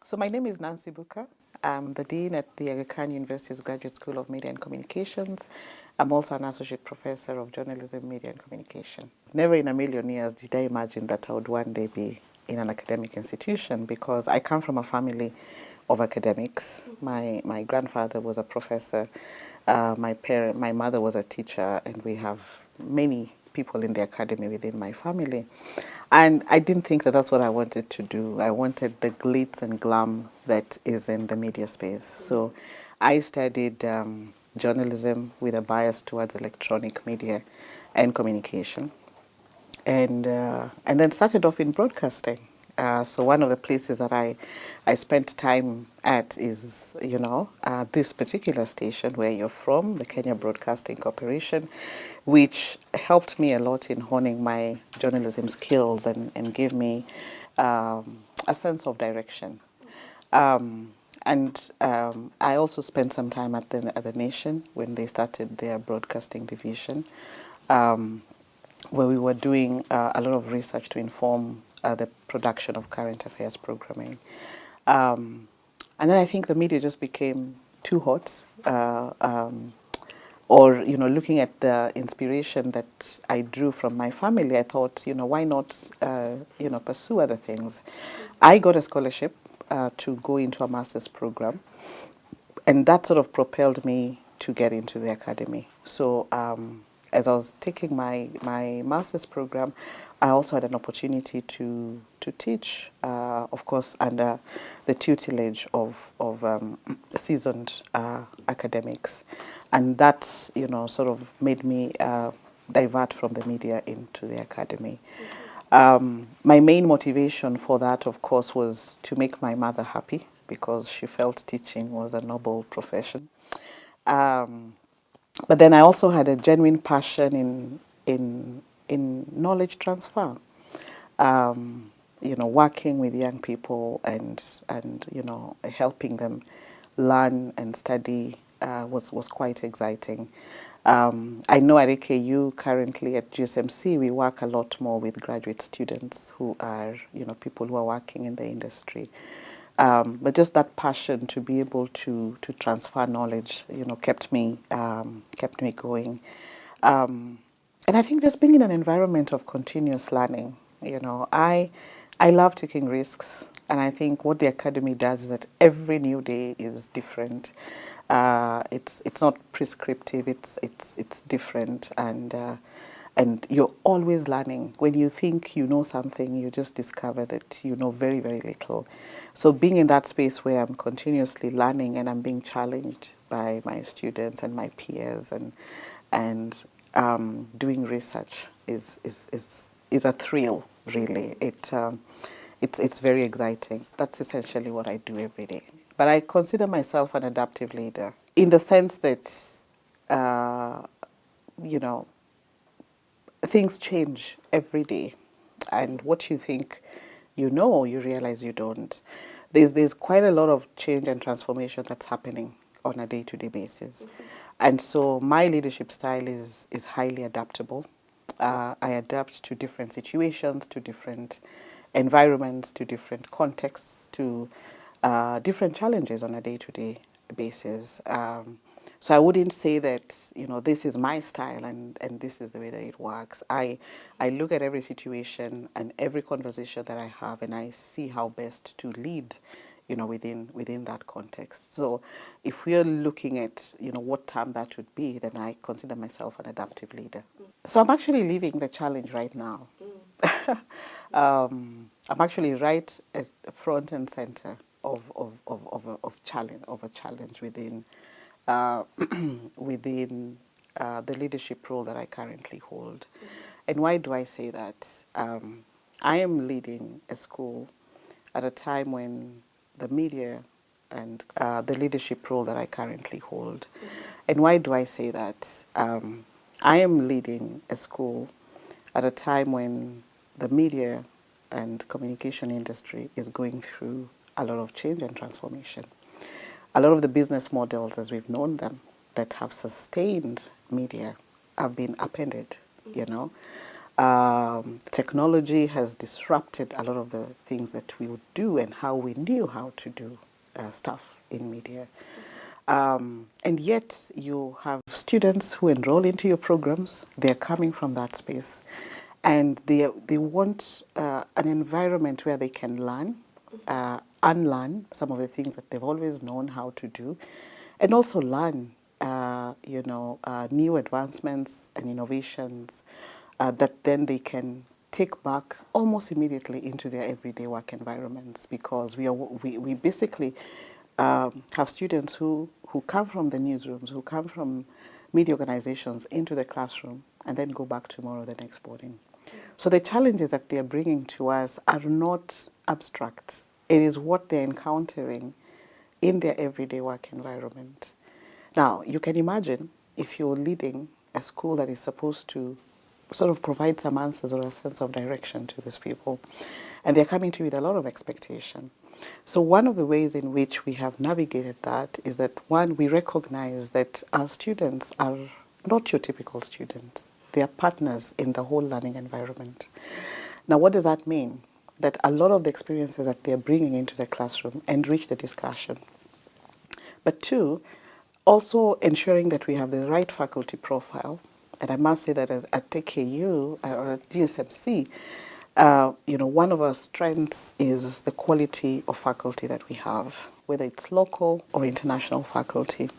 So my name is Nancy Buka. I'm the Dean at the Aga Khan University's Graduate School of Media and Communications. I'm also an Associate Professor of Journalism, Media and Communication. Never in a million years did I imagine that I would one day be in an academic institution because I come from a family of academics. My grandfather was a professor. My mother was a teacher, and we have many people in the academy within my family. And I didn't think that that's what I wanted to do. I wanted the glitz and glam that is in the media space. So I studied journalism with a bias towards electronic media and communication, and then started off in broadcasting. So one of the places that I spent time at is, this particular station where you're from, the Kenya Broadcasting Corporation, which helped me a lot in honing my journalism skills and gave me a sense of direction. And I also spent some time at the Nation when they started their broadcasting division. Where we were doing a lot of research to inform the production of current affairs programming. Um, and then I think the media just became too hot. Or, looking at the inspiration that I drew from my family, I thought, why not, pursue other things. I got a scholarship to go into a master's program, and that sort of propelled me to get into the academy. So as I was taking my master's program, I also had an opportunity to teach, of course, under the tutelage of seasoned academics, and that sort of made me divert from the media into the academy. My main motivation for that, of course, was to make my mother happy because she felt teaching was a noble profession. Um, but then I also had a genuine passion in knowledge transfer. Working with young people and helping them learn and study was quite exciting. I know at AKU currently at GSMC we work a lot more with graduate students who are people who are working in the industry. But just that passion to be able to transfer knowledge, kept me going. And I think just being in an environment of continuous learning, I love taking risks, and I think what the academy does is that every new day is different. It's not prescriptive. It's different, and you're always learning. When you think you know something, you just discover that you know very, very little. So being in that space where I'm continuously learning and I'm being challenged by my students and my peers and doing research is a thrill, really. It's very exciting. That's essentially what I do every day. But I consider myself an adaptive leader in the sense that, uh, you know, things change every day, and what you think you know, you realize you don't. There's quite a lot of change and transformation that's happening on a day-to-day basis, and so my leadership style is highly adaptable. I adapt to different situations, to different environments, to different contexts, to different challenges on a day-to-day basis. So I wouldn't say that this is my style and this is the way that it works. I look at every situation and every conversation that I have, and I see how best to lead, within that context. So if we're looking at what term that would be, then I consider myself an adaptive leader. So I'm actually living the challenge right now. I'm actually right at the front and center of a challenge within uh, within the leadership role that I currently hold. And why do I say that? I am leading a school at a time when the media and the leadership role that I currently hold. And why do I say that? I am leading a school at a time when the media and communication industry is going through a lot of change and transformation. A lot of the business models as we've known them that have sustained media have been upended, you know. Technology has disrupted a lot of the things that we would do and how we knew how to do stuff in media. And yet you have students who enroll into your programs. They're coming from that space. And they want an environment where they can learn, unlearn some of the things that they've always known how to do, and also learn, new advancements and innovations that then they can take back almost immediately into their everyday work environments, because we basically have students who come from the newsrooms, who come from media organizations into the classroom and then go back tomorrow the next morning. So the challenges that they're bringing to us are not abstract. It is what they're encountering in their everyday work environment. Now, you can imagine if you're leading a school that is supposed to sort of provide some answers or a sense of direction to these people, and they're coming to you with a lot of expectation. So one of the ways in which we have navigated that is that, one, we recognize that our students are not your typical students. They are partners in the whole learning environment. Now, what does that mean? That a lot of the experiences that they're bringing into the classroom enrich the discussion. But two, also ensuring that we have the right faculty profile. And I must say that as at TKU or at GSMC, one of our strengths is the quality of faculty that we have, whether it's local or international faculty.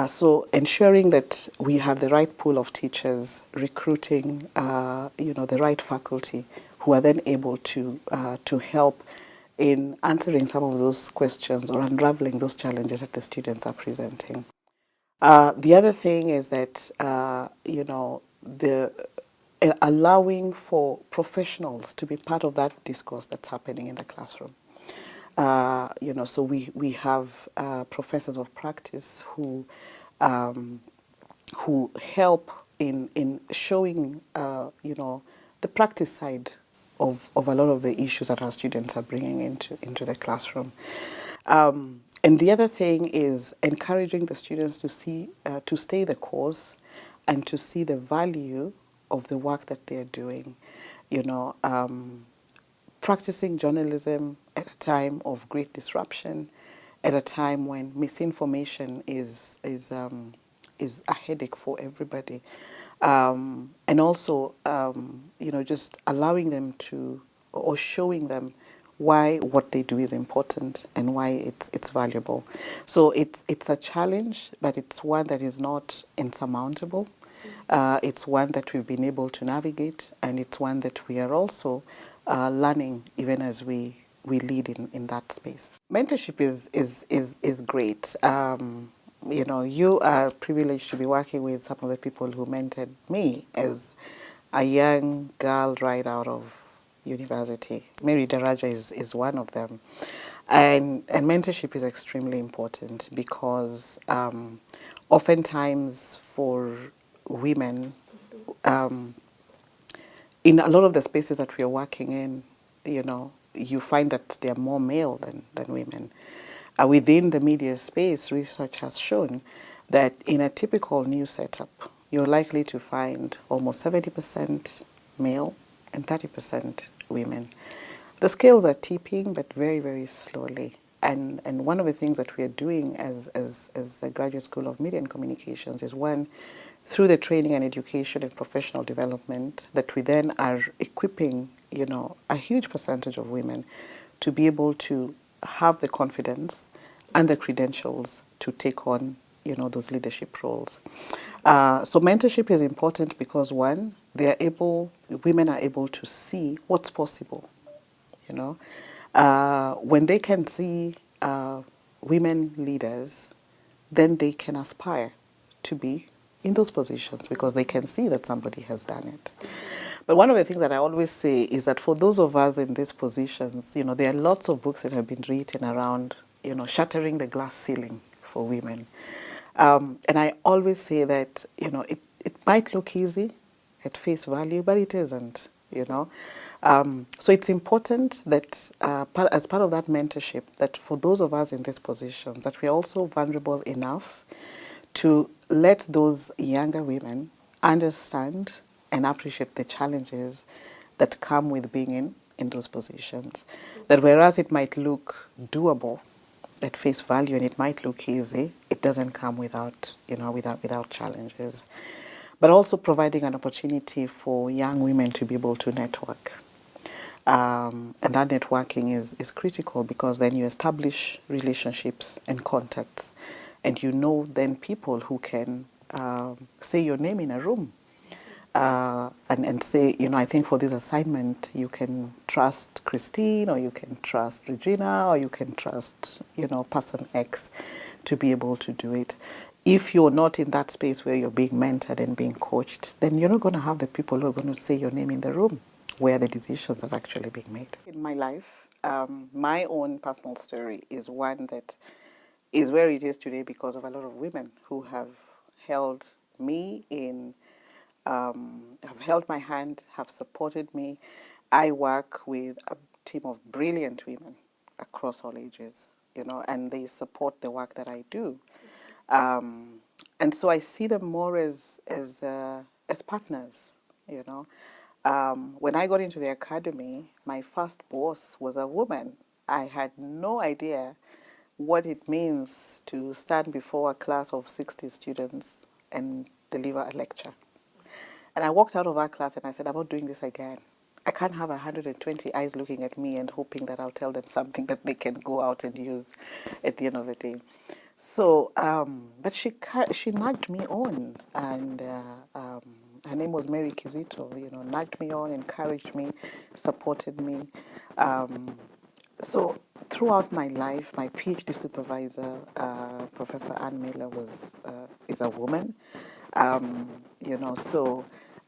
So ensuring that we have the right pool of teachers, recruiting, the right faculty who are then able to help in answering some of those questions or unraveling those challenges that the students are presenting. The other thing is that, the allowing for professionals to be part of that discourse that's happening in the classroom. So we have professors of practice who help in showing, the practice side of a lot of the issues that our students are bringing into the classroom. And the other thing is encouraging the students to stay the course and to see the value of the work that they're doing. Practicing journalism at a time of great disruption, at a time when misinformation is a headache for everybody, and also just allowing them to, or showing them why what they do is important and why it's valuable. So it's a challenge, but it's one that is not insurmountable. It's one that we've been able to navigate, and it's one that we are also learning even as we lead in that space. Mentorship is great. You are privileged to be working with some of the people who mentored me as a young girl right out of university. Mary Daraja is one of them. And mentorship is extremely important because oftentimes for women, in a lot of the spaces that we are working in, you find that they are more male than women. Within the media space, research has shown that in a typical news setup, you're likely to find almost 70% male and 30% women. The scales are tipping, but very, very slowly. And one of the things that we are doing as the Graduate School of Media and Communications is, one, through the training and education and professional development, that we then are equipping, a huge percentage of women to be able to have the confidence and the credentials to take on, those leadership roles. So mentorship is important because, one, women are able to see what's possible. When they can see women leaders, then they can aspire to be in those positions because they can see that somebody has done it. But one of the things that I always say is that for those of us in these positions, there are lots of books that have been written around, shattering the glass ceiling for women. And I always say that, it might look easy at face value, but it isn't, So it's important that as part of that mentorship, that for those of us in these positions, that we're also vulnerable enough to let those younger women understand and appreciate the challenges that come with being in those positions. That whereas it might look doable at face value and it might look easy, it doesn't come without, without challenges. But also providing an opportunity for young women to be able to network. And that networking is critical because then you establish relationships and contacts, and you know then people who can say your name in a room and say, I think for this assignment you can trust Christine, or you can trust Regina, or you can trust, person X to be able to do it. If you're not in that space where you're being mentored and being coached, then you're not going to have the people who are going to say your name in the room where the decisions are actually being made. In my life, my own personal story is one that is where it is today because of a lot of women who have held me in, have held my hand, have supported me. I work with a team of brilliant women across all ages, and they support the work that I do. And so I see them more as partners, you know. When I got into the academy, my first boss was a woman. I had no idea what it means to stand before a class of 60 students and deliver a lecture. And I walked out of our class and I said, I'm not doing this again. I can't have 120 eyes looking at me and hoping that I'll tell them something that they can go out and use at the end of the day. So, but she nudged me on, and her name was Mary Kizito. Nudged me on, encouraged me, supported me. So throughout my life, my PhD supervisor, Professor Ann Miller, is a woman. So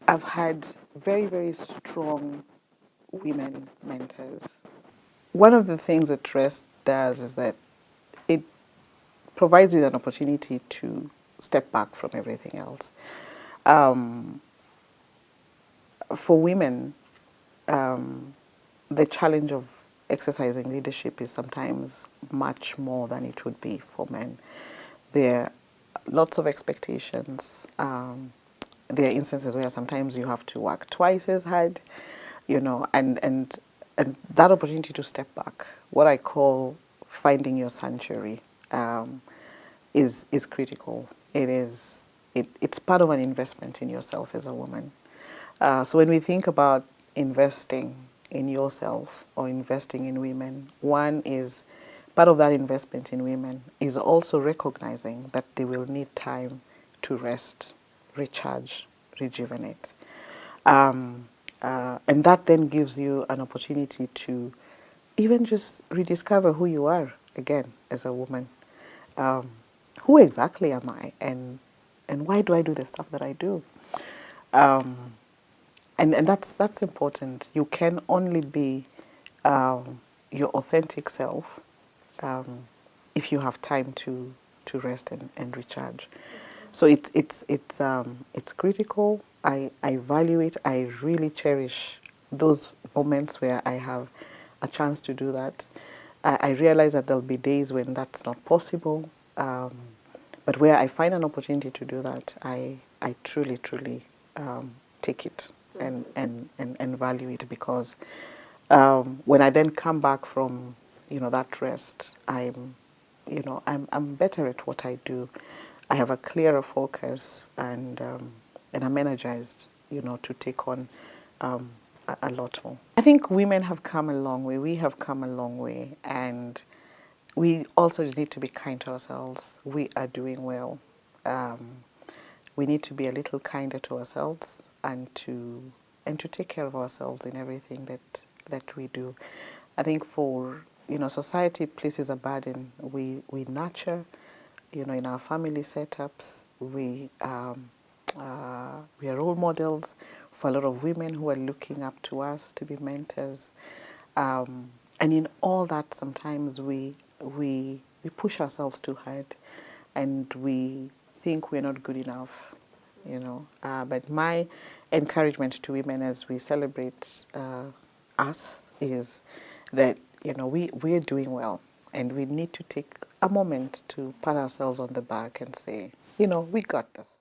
I've had very, very strong women mentors. One of the things that REST does is that it provides you with an opportunity to step back from everything else. Um, for women, the challenge of exercising leadership is sometimes much more than it would be for men. There are lots of expectations. There are instances where sometimes you have to work twice as hard, and that opportunity to step back, what I call finding your sanctuary, is critical. It's part of an investment in yourself as a woman. So when we think about investing in yourself or investing in women, one is part of that investment in women is also recognizing that they will need time to rest, recharge, rejuvenate. And that then gives you an opportunity to even just rediscover who you are again as a woman. Um, who exactly am I, and why do I do the stuff that I do? Um, and that's important. You can only be your authentic self if you have time to rest and recharge. So it's critical. I value it. I really cherish those moments where I have a chance to do that. I realize that there'll be days when that's not possible, but where I find an opportunity to do that, I truly, truly take it and value it, because when I then come back from that rest, I'm better at what I do. I have a clearer focus, and I'm energized, to take on a lot more. I think women have come a long way. We have come a long way, and we also need to be kind to ourselves. We are doing well. We need to be a little kinder to ourselves, and to take care of ourselves in everything that we do. I think for society places a burden. We nurture, in our family setups. We are role models for a lot of women who are looking up to us to be mentors. And in all that, sometimes we push ourselves too hard, and we think we're not good enough. But my encouragement to women as we celebrate us is that we're doing well, and we need to take a moment to pat ourselves on the back and say, we got this.